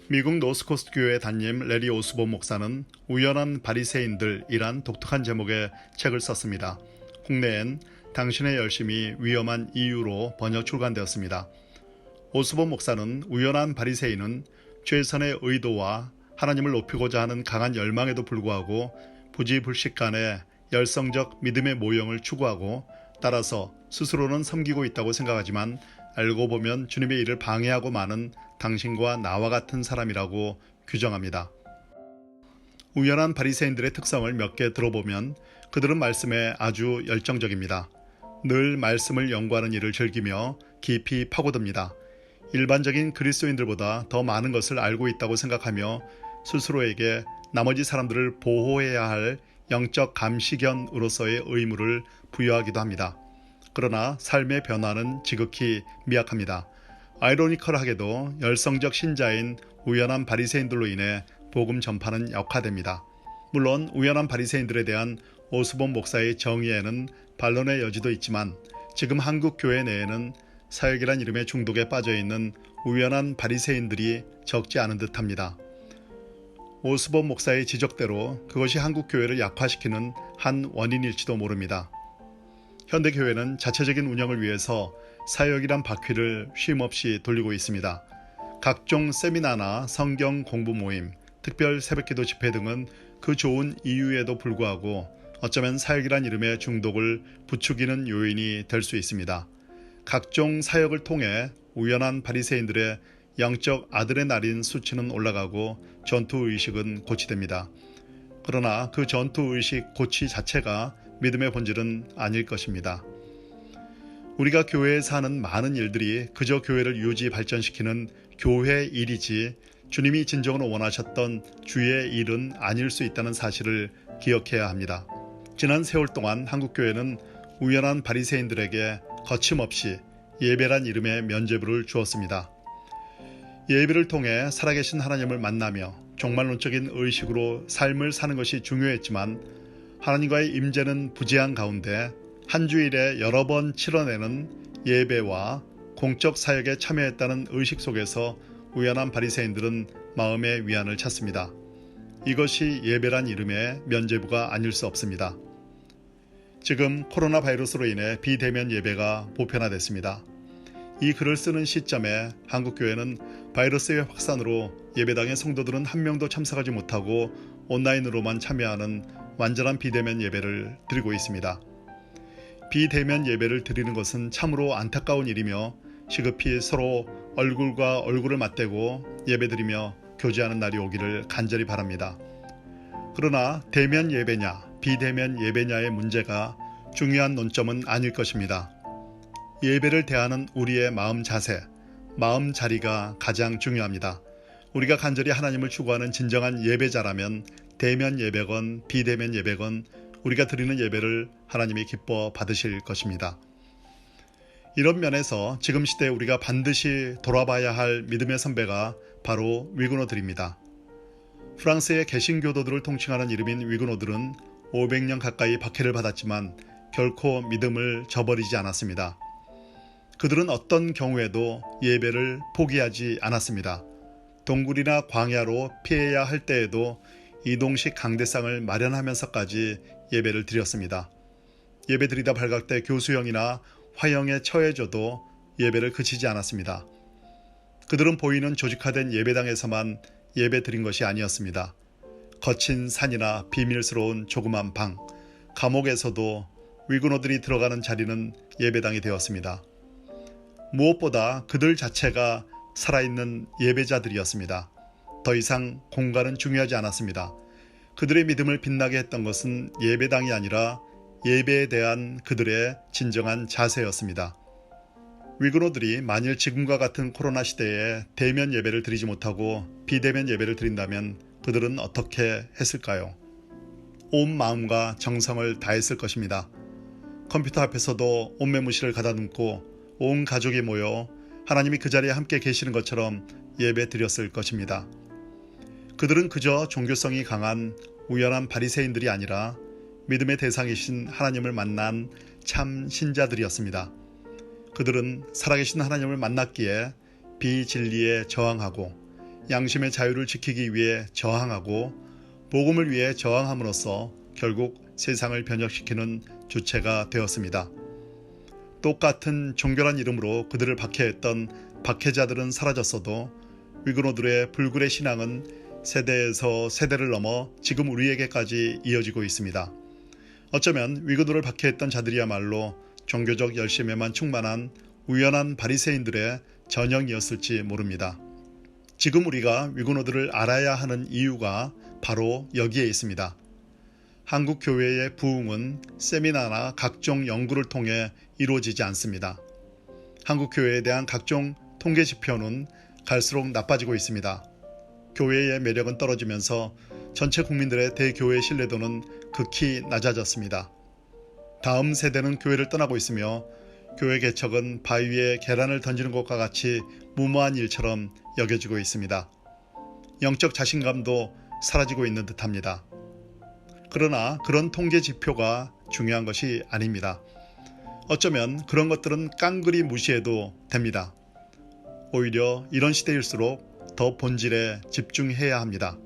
미국 노스코스트 교회 담임 레리 오스본 목사는 우연한 바리새인들이란 독특한 제목의 책을 썼습니다. 국내엔 당신의 열심이 위험한 이유로 번역 출간되었습니다. 오스본 목사는 우연한 바리새인은 최선의 의도와 하나님을 높이고자 하는 강한 열망에도 불구하고 부지불식간에 열성적 믿음의 모형을 추구하고 따라서 스스로는 섬기고 있다고 생각하지만 알고 보면 주님의 일을 방해하고 마는 당신과 나와 같은 사람이라고 규정합니다. 우연한 바리새인들의 특성을 몇 개 들어보면 그들은 말씀에 아주 열정적입니다. 늘 말씀을 연구하는 일을 즐기며 깊이 파고듭니다. 일반적인 그리스도인들보다 더 많은 것을 알고 있다고 생각하며 스스로에게 나머지 사람들을 보호해야 할 영적 감시견으로서의 의무를 부여하기도 합니다. 그러나 삶의 변화는 지극히 미약합니다. 아이러니컬하게도 열성적 신자인 우연한 바리새인들로 인해 복음 전파는 역화됩니다. 물론 우연한 바리새인들에 대한 오스본 목사의 정의에는 반론의 여지도 있지만 지금 한국 교회 내에는 사역이란 이름의 중독에 빠져있는 우연한 바리새인들이 적지 않은 듯합니다. 오스본 목사의 지적대로 그것이 한국 교회를 약화시키는 한 원인일지도 모릅니다. 현대 교회는 자체적인 운영을 위해서 사역이란 바퀴를 쉼없이 돌리고 있습니다. 각종 세미나나 성경 공부 모임, 특별 새벽기도 집회 등은 그 좋은 이유에도 불구하고 어쩌면 사역이란 이름의 중독을 부추기는 요인이 될 수 있습니다. 각종 사역을 통해 우연한 바리새인들의 영적 아드레날린 수치는 올라가고 전투의식은 고취됩니다. 그러나 그 전투의식 고취 자체가 믿음의 본질은 아닐 것입니다. 우리가 교회에서 하는 많은 일들이 그저 교회를 유지 발전시키는 교회 일이지 주님이 진정으로 원하셨던 주의 일은 아닐 수 있다는 사실을 기억해야 합니다. 지난 세월 동안 한국교회는 우연한 바리새인들에게 거침없이 예배란 이름의 면죄부를 주었습니다. 예배를 통해 살아계신 하나님을 만나며 종말론적인 의식으로 삶을 사는 것이 중요했지만 하나님과의 임재는 부재한 가운데 한 주일에 여러 번 치러내는 예배와 공적 사역에 참여했다는 의식 속에서 우연한 바리새인들은 마음의 위안을 찾습니다. 이것이 예배란 이름의 면죄부가 아닐 수 없습니다. 지금 코로나 바이러스로 인해 비대면 예배가 보편화됐습니다. 이 글을 쓰는 시점에 한국교회는 바이러스의 확산으로 예배당의 성도들은 한 명도 참석하지 못하고 온라인으로만 참여하는 완전한 비대면 예배를 드리고 있습니다. 비대면 예배를 드리는 것은 참으로 안타까운 일이며 시급히 서로 얼굴과 얼굴을 맞대고 예배드리며 교제하는 날이 오기를 간절히 바랍니다. 그러나 대면 예배냐 비대면 예배냐의 문제가 중요한 논점은 아닐 것입니다. 예배를 대하는 우리의 마음 자세, 마음 자리가 가장 중요합니다. 우리가 간절히 하나님을 추구하는 진정한 예배자라면 대면 예배건 비대면 예배건 우리가 드리는 예배를 하나님이 기뻐 받으실 것입니다. 이런 면에서 지금 시대에 우리가 반드시 돌아봐야 할 믿음의 선배가 바로 위그노들입니다. 프랑스의 개신교도들을 통칭하는 이름인 위그노들은 500년 가까이 박해를 받았지만 결코 믿음을 저버리지 않았습니다. 그들은 어떤 경우에도 예배를 포기하지 않았습니다. 동굴이나 광야로 피해야 할 때에도 이동식 강대상을 마련하면서까지 예배를 드렸습니다. 예배 드리다 발각돼 교수형이나 화형에 처해져도 예배를 그치지 않았습니다. 그들은 보이는 조직화된 예배당에서만 예배 드린 것이 아니었습니다. 거친 산이나 비밀스러운 조그만 방, 감옥에서도 위그노들이 들어가는 자리는 예배당이 되었습니다. 무엇보다 그들 자체가 살아있는 예배자들이었습니다. 더 이상 공간은 중요하지 않았습니다. 그들의 믿음을 빛나게 했던 것은 예배당이 아니라 예배에 대한 그들의 진정한 자세였습니다. 위그노들이 만일 지금과 같은 코로나 시대에 대면 예배를 드리지 못하고 비대면 예배를 드린다면 그들은 어떻게 했을까요? 온 마음과 정성을 다했을 것입니다. 컴퓨터 앞에서도 온매무시를 가다듬고 온 가족이 모여 하나님이 그 자리에 함께 계시는 것처럼 예배 드렸을 것입니다. 그들은 그저 종교성이 강한 우연한 바리새인들이 아니라 믿음의 대상이신 하나님을 만난 참 신자들이었습니다. 그들은 살아계신 하나님을 만났기에 비진리에 저항하고 양심의 자유를 지키기 위해 저항하고 복음을 위해 저항함으로써 결국 세상을 변혁시키는 주체가 되었습니다. 똑같은 종교란 이름으로 그들을 박해했던 박해자들은 사라졌어도 위그노들의 불굴의 신앙은 세대에서 세대를 넘어 지금 우리에게까지 이어지고 있습니다. 어쩌면 위그노를 박해했던 자들이야말로 종교적 열심에만 충만한 우연한 바리새인들의 전형이었을지 모릅니다. 지금 우리가 위그노들을 알아야 하는 이유가 바로 여기에 있습니다. 한국 교회의 부흥은 세미나나 각종 연구를 통해 이루어지지 않습니다. 한국 교회에 대한 각종 통계 지표는 갈수록 나빠지고 있습니다. 교회의 매력은 떨어지면서 전체 국민들의 대교회 신뢰도는 극히 낮아졌습니다. 다음 세대는 교회를 떠나고 있으며 교회 개척은 바위 위에 계란을 던지는 것과 같이 무모한 일처럼 여겨지고 있습니다. 영적 자신감도 사라지고 있는 듯합니다. 그러나 그런 통계 지표가 중요한 것이 아닙니다. 어쩌면 그런 것들은 깡그리 무시해도 됩니다. 오히려 이런 시대일수록 더 본질에 집중해야 합니다.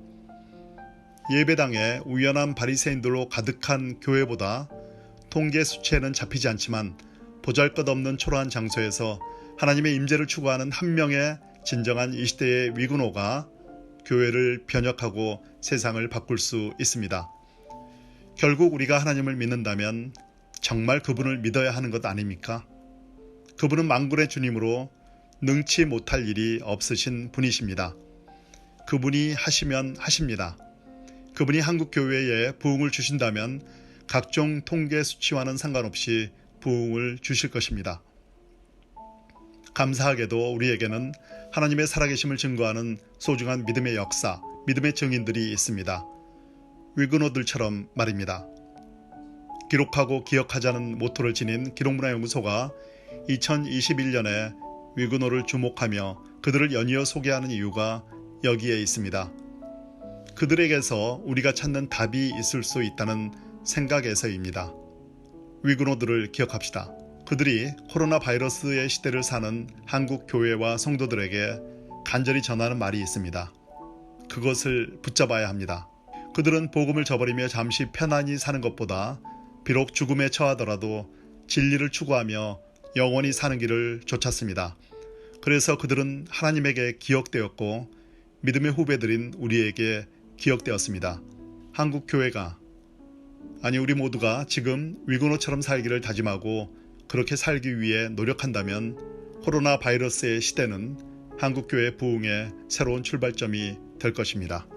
예배당에 우연한 바리새인들로 가득한 교회보다 통계 수치에는 잡히지 않지만 보잘것없는 초라한 장소에서 하나님의 임재를 추구하는 한 명의 진정한 이 시대의 위그노가 교회를 변혁하고 세상을 바꿀 수 있습니다. 결국 우리가 하나님을 믿는다면 정말 그분을 믿어야 하는 것 아닙니까? 그분은 만군의 주님으로 능치 못할 일이 없으신 분이십니다. 그분이 하시면 하십니다. 그분이 한국교회에 부흥을 주신다면 각종 통계 수치와는 상관없이 부흥을 주실 것입니다. 감사하게도 우리에게는 하나님의 살아계심을 증거하는 소중한 믿음의 역사, 믿음의 증인들이 있습니다. 위그노들처럼 말입니다. 기록하고 기억하자는 모토를 지닌 기록문화연구소가 2021년에 위그노를 주목하며 그들을 연이어 소개하는 이유가 여기에 있습니다. 그들에게서 우리가 찾는 답이 있을 수 있다는 생각에서입니다. 위그노들을 기억합시다. 그들이 코로나 바이러스의 시대를 사는 한국 교회와 성도들에게 간절히 전하는 말이 있습니다. 그것을 붙잡아야 합니다. 그들은 복음을 저버리며 잠시 편안히 사는 것보다 비록 죽음에 처하더라도 진리를 추구하며 영원히 사는 길을 쫓았습니다. 그래서 그들은 하나님에게 기억되었고 믿음의 후배들인 우리에게 기억되었습니다. 한국 교회가, 아니 우리 모두가 지금 위그노처럼 살기를 다짐하고 그렇게 살기 위해 노력한다면 코로나 바이러스의 시대는 한국 교회 부흥의 새로운 출발점이 될 것입니다.